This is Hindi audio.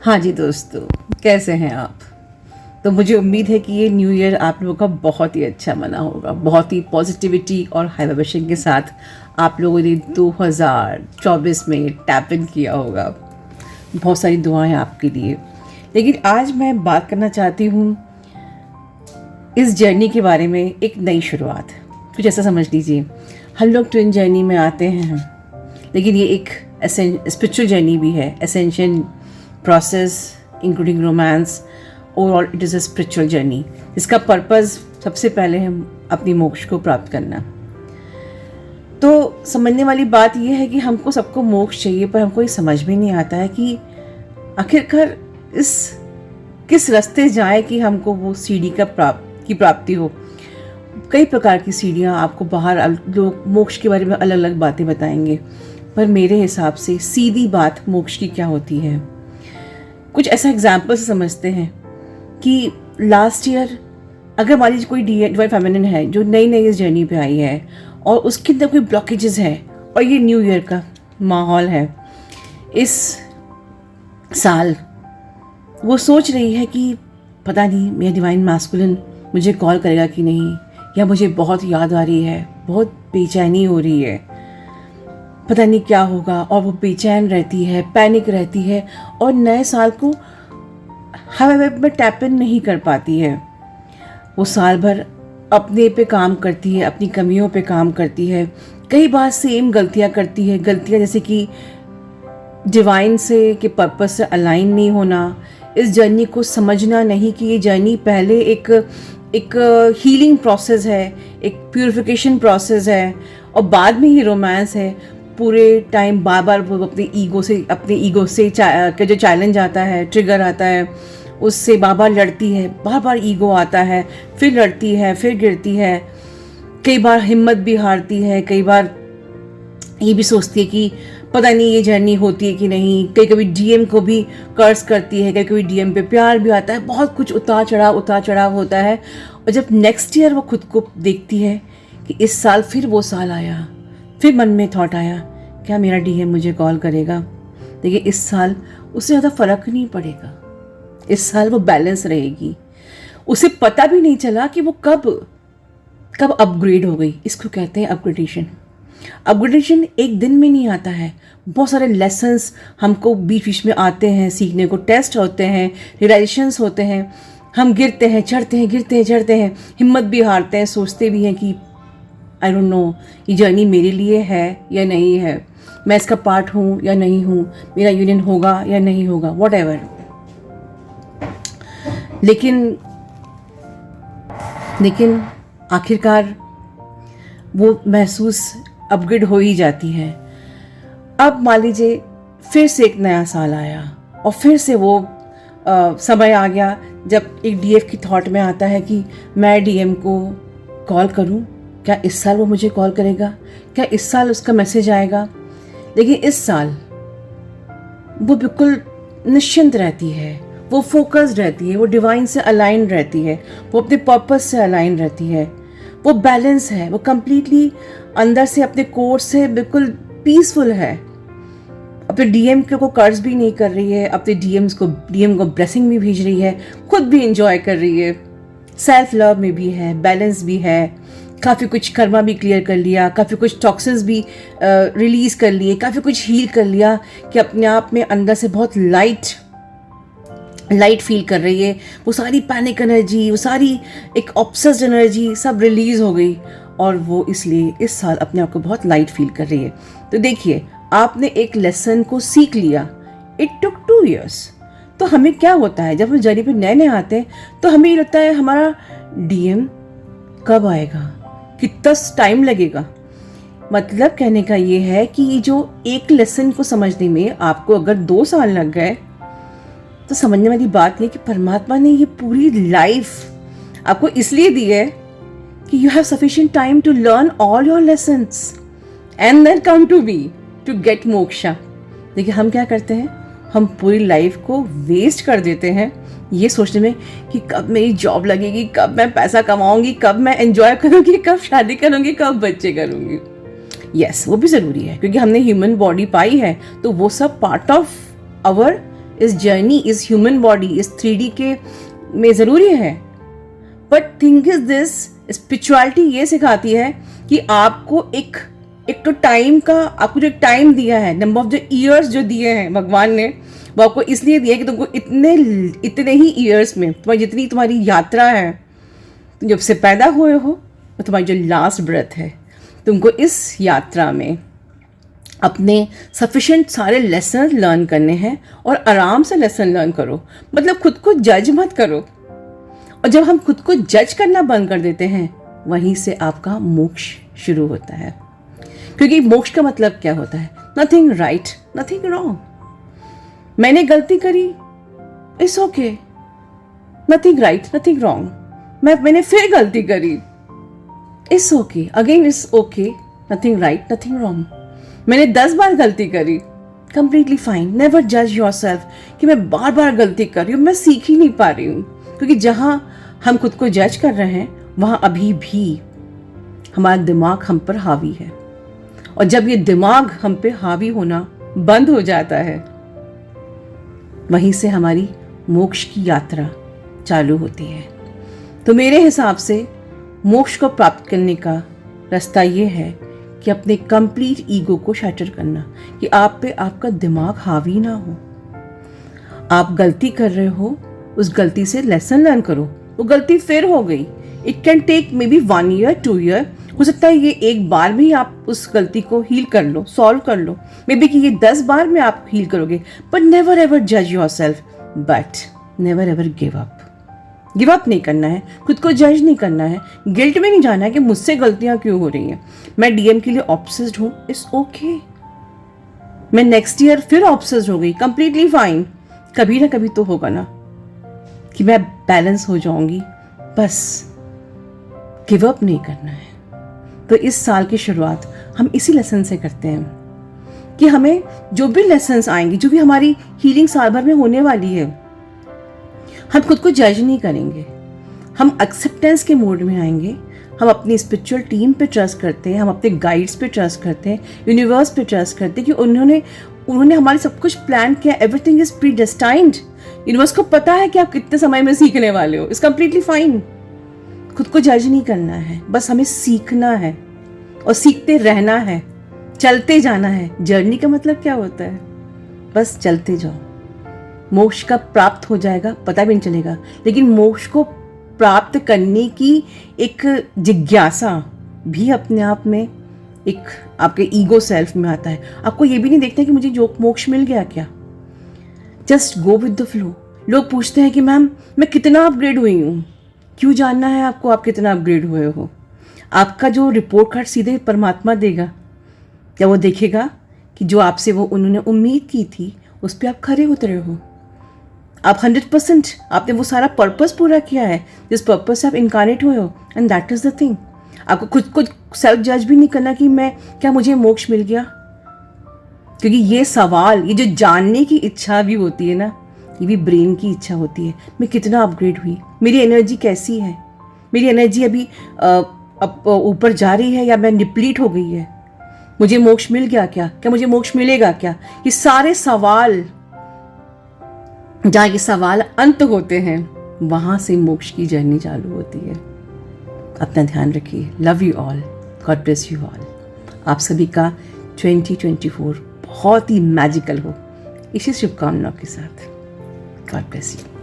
हाँ जी दोस्तों, कैसे हैं आप। तो मुझे उम्मीद है कि ये न्यू ईयर आप लोगों का बहुत ही अच्छा मना होगा, बहुत ही पॉजिटिविटी और हाई वाइब्रेशन के साथ आप लोगों ने 2024 में टैप इन किया होगा। बहुत सारी दुआएं आपके लिए। लेकिन आज मैं बात करना चाहती हूँ इस जर्नी के बारे में, एक नई शुरुआत। कुछ ऐसा समझ लीजिए, हम लोग ट्विन जर्नी में आते हैं, लेकिन ये एक स्पिरिचुअल जर्नी भी है, essential process including romance. Overall it is a spiritual journey जिसका पर्पज़ सबसे पहले है अपनी मोक्ष को प्राप्त करना। तो समझने वाली बात यह है कि हमको सबको मोक्ष चाहिए, पर हमको ये समझ में नहीं आता है कि आखिरकार इस किस रास्ते जाए कि हमको वो सीढ़ी की प्राप्ति हो। कई प्रकार की सीढ़ियाँ आपको बाहर लोग मोक्ष के बारे में अलग अलग बातें बताएंगे, पर मेरे हिसाब से सीधी बात मोक्ष की क्या होती है। कुछ ऐसा एग्जाम्पल से समझते हैं कि लास्ट ईयर अगर मान लीजिए कोई डिवाइन फेमिनिन है जो नई नई इस जर्नी पे आई है और उसके अंदर कोई ब्लॉकेजेस है, और ये न्यू ईयर का माहौल है, इस साल वो सोच रही है कि पता नहीं मेरा डिवाइन मैस्कुलिन मुझे कॉल करेगा कि नहीं, या मुझे बहुत याद आ रही है, बहुत बेचैनी हो रही है, पता नहीं क्या होगा। और वो बेचैन रहती है, पैनिक रहती है, और नए साल को हवा में टैप इन नहीं कर पाती है। वो साल भर अपने पे काम करती है, अपनी कमियों पे काम करती है, कई बार सेम गलतियां करती है। गलतियां जैसे कि डिवाइन से के पर्पस से अलाइन नहीं होना, इस जर्नी को समझना नहीं कि ये जर्नी पहले एक हीलिंग प्रोसेस है, एक प्यूरिफिकेशन प्रोसेस है, और बाद में ये रोमांस है। पूरे टाइम बार बार वो अपने ईगो से जो चैलेंज आता है, ट्रिगर आता है, उससे बार बार लड़ती है, बार बार ईगो आता है, फिर लड़ती है, फिर गिरती है, कई बार हिम्मत भी हारती है, कई बार ये भी सोचती है कि पता नहीं ये जर्नी होती है कि नहीं। कभी डीएम को भी कर्स करती है, कभी डीएम पे प्यार भी आता है, बहुत कुछ उतार चढ़ाव होता है। और जब नेक्स्ट ईयर वो खुद को देखती है कि इस साल फिर वो साल आया, फिर मन में थॉट आया क्या मेरा डीएम मुझे कॉल करेगा। देखिए, इस साल उससे ज़्यादा फर्क नहीं पड़ेगा, इस साल वो बैलेंस रहेगी। उसे पता भी नहीं चला कि वो कब अपग्रेड हो गई। इसको कहते हैं अपग्रेडेशन एक दिन में नहीं आता है। बहुत सारे लेसन्स हमको बीच बीच में आते हैं सीखने को, टेस्ट होते हैं, रियलाइजेशंस होते हैं, हम गिरते हैं, चढ़ते हैं, हिम्मत भी हारते हैं, सोचते भी हैं कि आई डोंट नो ये जर्नी मेरे लिए है या नहीं है, मैं इसका पार्ट हूँ या नहीं हूँ, मेरा यूनियन होगा या नहीं होगा, वॉट एवर। लेकिन आखिरकार वो महसूस अपग्रेड हो ही जाती है। अब मान लीजिए फिर से एक नया साल आया, और फिर से वो समय आ गया जब एक डीएफ की थॉट में आता है कि मैं डीएम को कॉल करूं, क्या इस साल वो मुझे कॉल करेगा, क्या इस साल उसका मैसेज आएगा। लेकिन इस साल वो बिल्कुल निश्चिंत रहती है, वो फोकस्ड रहती है, वो डिवाइन से अलाइन रहती है, वो अपने पर्पस से अलाइन रहती है, वो बैलेंस है, वो कंप्लीटली अंदर से अपने कोर से बिल्कुल पीसफुल है। अपने डीएम को कर्ज भी नहीं कर रही है, अपने डीएम को ब्लेसिंग भी भेज रही है, खुद भी इंजॉय कर रही है, सेल्फ लव में भी है, बैलेंस भी है, काफ़ी कुछ कर्मा भी क्लियर कर लिया, काफ़ी कुछ टॉक्सिन्स भी रिलीज़ कर लिए, काफ़ी कुछ हील कर लिया कि अपने आप में अंदर से बहुत लाइट फील कर रही है। वो सारी पैनिक एनर्जी, वो सारी एक ऑब्सेस्ड एनर्जी सब रिलीज़ हो गई, और वो इसलिए इस साल अपने आप को बहुत लाइट फील कर रही है। तो देखिए, आपने एक लेसन को सीख लिया, इट टुक 2 years। तो हमें क्या होता है जब हम जर्नी पे नए आते हैं, तो हमें ये लगता है हमारा डीएम कब आएगा, कितना टाइम लगेगा। मतलब कहने का ये है कि ये जो एक लेसन को समझने में आपको अगर 2 साल लग गए, तो समझने वाली बात ये कि परमात्मा ने ये पूरी लाइफ आपको इसलिए दी है कि you have sufficient time to learn all your lessons and then come to me to get moksha. देखिए, हम क्या करते हैं, हम पूरी लाइफ को वेस्ट कर देते हैं ये सोचने में कि कब मेरी जॉब लगेगी, कब मैं पैसा कमाऊंगी, कब मैं एंजॉय करूंगी, कब शादी करूंगी, कब बच्चे करूंगी। यस, वो भी ज़रूरी है क्योंकि हमने ह्यूमन बॉडी पाई है, तो वो सब पार्ट ऑफ आवर इस जर्नी, इस ह्यूमन बॉडी, इस 3D के में ज़रूरी है। But thing is this, spirituality ये सिखाती है कि आपको एक तो टाइम का, आपको जो टाइम दिया है, नंबर ऑफ द ईयर्स जो दिए हैं भगवान ने, वो आपको इसलिए दिया कि तुमको इतने ही ईयर्स में, तुम्हारी जितनी तुम्हारी यात्रा है, तुम जब से पैदा हुए हो और तुम्हारी जो लास्ट ब्रेथ है, तुमको इस यात्रा में अपने सफिशेंट सारे लेसन लर्न करने हैं और आराम से लेसन लर्न करो। मतलब खुद को जज मत करो। और जब हम खुद को जज करना बंद कर देते हैं, वहीं से आपका मोक्ष शुरू होता है। क्योंकि मोक्ष का मतलब क्या होता है? Nothing right, nothing wrong. मैंने गलती करी, it's okay, nothing right, nothing wrong. मैंने फिर गलती करी, it's okay, again it's okay, nothing right, nothing wrong. मैंने 10 बार गलती करी, कंप्लीटली फाइन। नेवर जज योर सेल्फ कि मैं बार बार गलती कर रही हूँ, मैं सीख ही नहीं पा रही हूँ। क्योंकि जहाँ हम खुद को जज कर रहे हैं, वहाँ अभी भी हमारा दिमाग हम पर हावी है। और जब ये दिमाग हम पे हावी होना बंद हो जाता है, वहीं से हमारी मोक्ष की यात्रा चालू होती है। तो मेरे हिसाब से मोक्ष को प्राप्त करने का रास्ता ये है कि अपने कंप्लीट ईगो को शैटर करना, कि आप पे आपका दिमाग हावी ना हो। आप गलती कर रहे हो, उस गलती से लेसन लर्न करो। वो गलती फिर हो गई, it can take maybe 1 year 2 year, हो सकता है ये एक बार में ही आप उस गलती को हील कर लो, सॉल्व कर लो। मे बी कि ये 10 बार में आप हील करोगे। बट नेवर एवर जज your self, but never ever give up. Give up नहीं करना है, खुद को जज नहीं करना है, गिल्ट में नहीं जाना है कि मुझसे गलतियां क्यों हो रही हैं। मैं डीएम के लिए ऑब्सेस्ड हूँ, इट्स ओके। मैं नेक्स्ट ईयर फिर ऑब्सेस्ड हो गई, कंप्लीटली फाइन। कभी ना कभी तो होगा ना कि मैं बैलेंस हो जाऊंगी। बस गिव अप नहीं करना है। तो इस साल की शुरुआत हम इसी लेसन से करते हैं कि हमें जो भी लेसन्स आएंगी, जो भी हमारी हीलिंग साल भर में होने वाली है, हम खुद को जज नहीं करेंगे। हम एक्सेप्टेंस के मोड में आएंगे। हम अपनी स्पिरिचुअल टीम पे ट्रस्ट करते हैं, हम अपने गाइड्स पे ट्रस्ट करते हैं, यूनिवर्स पे ट्रस्ट करते हैं कि उन्होंने हमारे सब कुछ प्लान किया। Everything is प्रीडेस्टाइन्ड। यूनिवर्स को पता है कि आप कितने समय में सीखने वाले हो। It's completely fine. खुद को जज नहीं करना है, बस हमें सीखना है और सीखते रहना है, चलते जाना है। जर्नी का मतलब क्या होता है? बस चलते जाओ। मोक्ष का प्राप्त हो जाएगा, पता भी नहीं चलेगा। लेकिन मोक्ष को प्राप्त करने की एक जिज्ञासा भी अपने आप में एक आपके ईगो सेल्फ में आता है। आपको ये भी नहीं देखना कि मुझे जो मोक्ष मिल गया क्या। Just go with the flow. लोग पूछते हैं कि मैम मैं कितना अपग्रेड हुई हूँ। क्यों जानना है आपको आप कितना अपग्रेड हुए हो? आपका जो रिपोर्ट कार्ड सीधे परमात्मा देगा। या वो देखेगा कि जो आपसे वो उन्होंने उम्मीद की थी, उस पर आप खरे उतरे हो। आप 100% आपने वो सारा पर्पस पूरा किया है जिस पर्पस से आप इनकारनेट हुए हो। And that is the thing. आपको खुद को सेल्फ जज भी नहीं करना कि मैं क्या मुझे मोक्ष मिल गया। क्योंकि ये सवाल, ये जो जानने की इच्छा भी होती है ना, ये भी ब्रेन की इच्छा होती है। मैं कितना अपग्रेड हुई, मेरी एनर्जी कैसी है, मेरी एनर्जी अभी ऊपर जा रही है या मैं डिप्लीट हो गई है, मुझे मोक्ष मिल गया क्या, क्या मुझे मोक्ष मिलेगा क्या। ये सारे सवाल, जहाँ ये सवाल अंत होते हैं, वहाँ से मोक्ष की जर्नी चालू होती है। अपना ध्यान रखिए। Love you all, God bless you all. आप सभी का 2024 बहुत ही मैजिकल हो, इसी शुभकामनाओं के साथ। God bless you.